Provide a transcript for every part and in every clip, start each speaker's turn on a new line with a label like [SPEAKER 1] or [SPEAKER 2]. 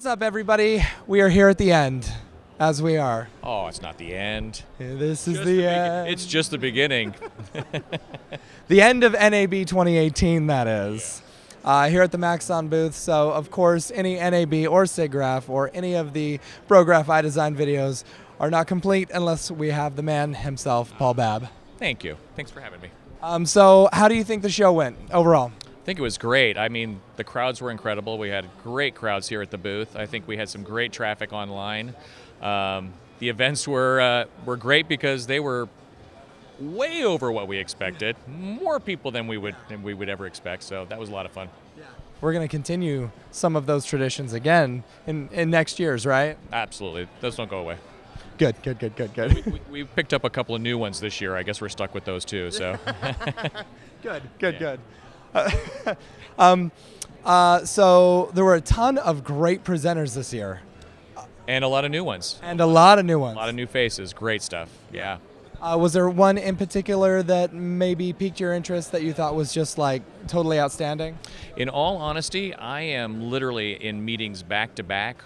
[SPEAKER 1] What's up, everybody? We are here at the end, as we are.
[SPEAKER 2] Oh, it's not the end.
[SPEAKER 1] This is the end.
[SPEAKER 2] It's just the beginning.
[SPEAKER 1] The end of NAB 2018, that is. Here at the Maxon booth. So, of course, any NAB or SIGGRAPH or any of the Brograph iDesign videos are not complete unless we have the man himself, Paul Babb.
[SPEAKER 2] Thank you. Thanks for having me.
[SPEAKER 1] So, how do you think the show went overall?
[SPEAKER 2] I think it was great. I mean, the crowds were incredible. We had great crowds here at the booth. I think we had some great traffic online. The events were great because they were way over what we expected. More people than we would ever expect. So that was a lot of fun.
[SPEAKER 1] Yeah. We're going to continue some of those traditions again in next year's, right?
[SPEAKER 2] Absolutely. Those don't go away.
[SPEAKER 1] Good.
[SPEAKER 2] We picked up a couple of new ones this year. I guess we're stuck with those too. So. Good.
[SPEAKER 1] So there were a ton of great presenters this year.
[SPEAKER 2] And a lot of new ones.
[SPEAKER 1] A lot of new
[SPEAKER 2] faces. Great stuff. Yeah.
[SPEAKER 1] Was there one in particular that maybe piqued your interest that you thought was just like totally outstanding?
[SPEAKER 2] In all honesty, I am literally in meetings back to back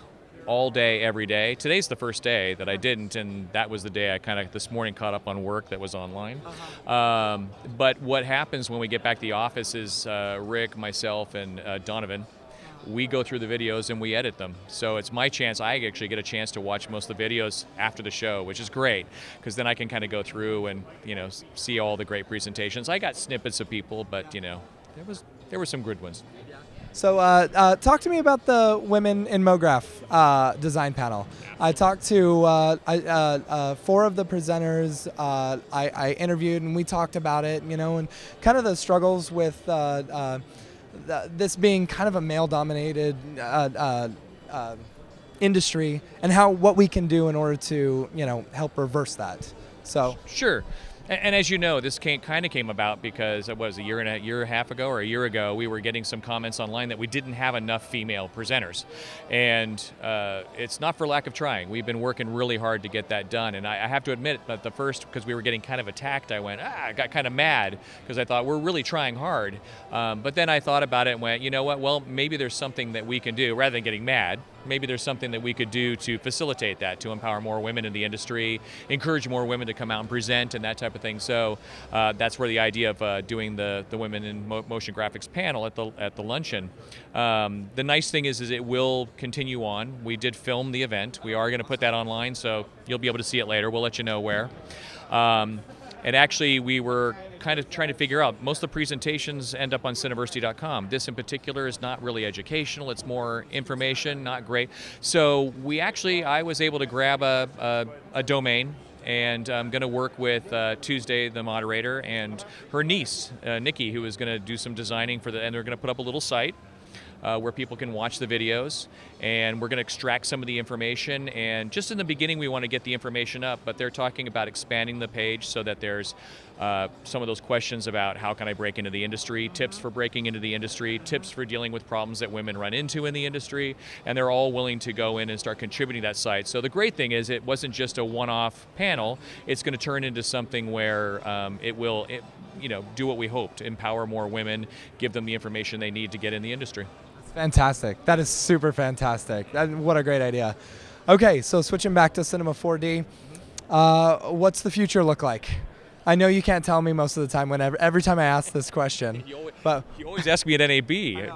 [SPEAKER 2] all day, every day. Today's the first day that I didn't, and that was the day I kind of this morning caught up on work that was online. But what happens when we get back to the office is Rick, myself, and Donovan, we go through the videos and we edit them. So it's my chance. I actually get a chance to watch most of the videos after the show, which is great because then I can kind of go through and see all the great presentations. I got snippets of people, but there were some good ones.
[SPEAKER 1] So talk to me about the Women in MoGraph design panel. I talked to 4 of the presenters. I interviewed and we talked about it, and kind of the struggles with this being kind of a male-dominated industry, and what we can do in order to help reverse that. So
[SPEAKER 2] sure. And as you know, this kind of came about because it was a year and a half ago or a year ago, we were getting some comments online that we didn't have enough female presenters. And it's not for lack of trying. We've been working really hard to get that done. And I have to admit that the first, because we were getting kind of attacked, I got kind of mad because I thought we're really trying hard. But then I thought about it and went, you know what, well, maybe there's something that we can do rather than getting mad. Maybe there's something that we could do to facilitate that, to empower more women in the industry, encourage more women to come out and present and that type of thing. So that's where the idea of doing the Women in Motion Graphics panel at the luncheon. The nice thing is it will continue on. We did film the event. We are going to put that online, so you'll be able to see it later. We'll let you know where. And actually, we were kind of trying to figure out, most of the presentations end up on Cineversity.com. This in particular is not really educational, it's more information, not great. So I was able to grab a domain, and I'm going to work with Tuesday, the moderator, and her niece, Nikki, who is going to do some designing and they're going to put up a little site where people can watch the videos, and we're going to extract some of the information. And just in the beginning, we want to get the information up, but they're talking about expanding the page so that there's some of those questions about how can I break into the industry, tips for breaking into the industry, tips for dealing with problems that women run into in the industry, and they're all willing to go in and start contributing to that site. So the great thing is it wasn't just a one-off panel. It's going to turn into something where it will do what we hoped, empower more women, give them the information they need to get in the industry.
[SPEAKER 1] Fantastic. That is super fantastic. What a great idea. Okay, so switching back to Cinema 4D, what's the future look like? I know you can't tell me most of the time every time I ask this question.
[SPEAKER 2] You always ask me at NAB.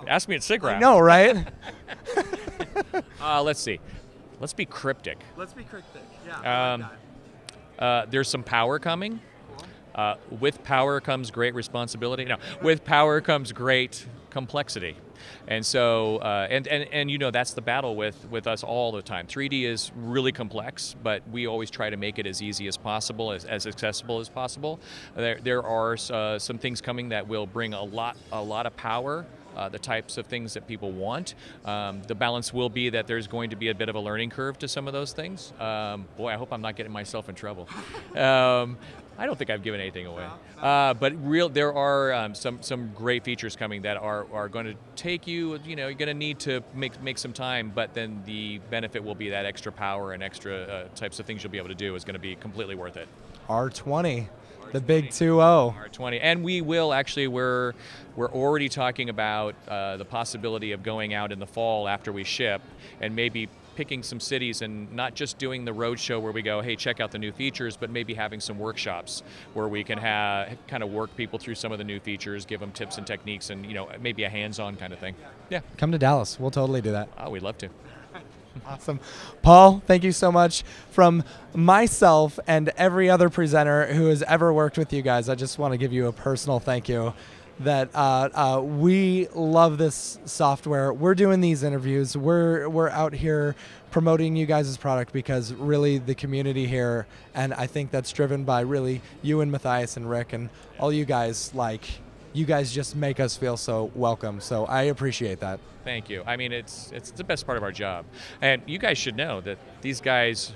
[SPEAKER 2] Ask me at SIGGRAPH.
[SPEAKER 1] I know, right?
[SPEAKER 2] Let's see. Let's be cryptic.
[SPEAKER 1] Yeah.
[SPEAKER 2] There's some power coming. With power comes great responsibility. No, with power comes great complexity. And so, that's the battle with us all the time. 3D is really complex, but we always try to make it as easy as possible, as accessible as possible. There are some things coming that will bring a lot of power, the types of things that people want. The balance will be that there's going to be a bit of a learning curve to some of those things. Boy, I hope I'm not getting myself in trouble. I don't think I've given anything away. But there are some great features coming that are going to take you, you're going to need to make some time, but then the benefit will be that extra power and extra types of things you'll be able to do is going to be completely worth it.
[SPEAKER 1] R20. The big 2-0.
[SPEAKER 2] R20, and we will actually. We're already talking about the possibility of going out in the fall after we ship, and maybe picking some cities and not just doing the road show where we go, hey, check out the new features, but maybe having some workshops where we can kind of work people through some of the new features, give them tips and techniques, and maybe a hands-on kind of thing. Yeah.
[SPEAKER 1] Come to Dallas. We'll totally do that.
[SPEAKER 2] Oh, we'd love to.
[SPEAKER 1] Awesome. Paul, thank you so much. From myself and every other presenter who has ever worked with you guys, I just want to give you a personal thank you that we love this software. We're doing these interviews. We're out here promoting you guys' product because really the community here, and I think that's driven by really you and Matthias and Rick and all you guys, you guys just make us feel so welcome. So I appreciate that.
[SPEAKER 2] Thank you. I mean, it's the best part of our job. And you guys should know that these guys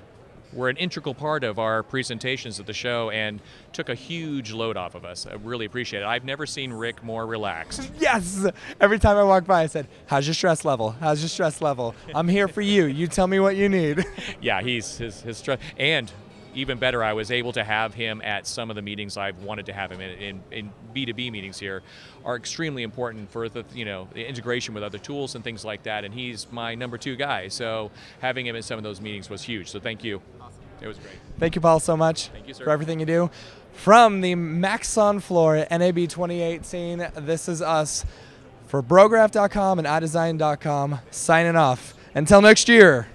[SPEAKER 2] were an integral part of our presentations at the show and took a huge load off of us. I really appreciate it. I've never seen Rick more relaxed.
[SPEAKER 1] Yes! Every time I walk by, I said, how's your stress level? How's your stress level? I'm here for you. You tell me what you need.
[SPEAKER 2] Yeah, his stress. And even better, I was able to have him at some of the meetings I've wanted to have him in B2B meetings here are extremely important for the the integration with other tools and things like that. And he's my number 2 guy, so having him in some of those meetings was huge. So thank you. Awesome. It was great.
[SPEAKER 1] Thank you, Paul, so much.
[SPEAKER 2] Thank you, sir.
[SPEAKER 1] For everything you do. From the Maxon floor at NAB 2018, this is us for Brograph.com and iDesign.com signing off. Until next year.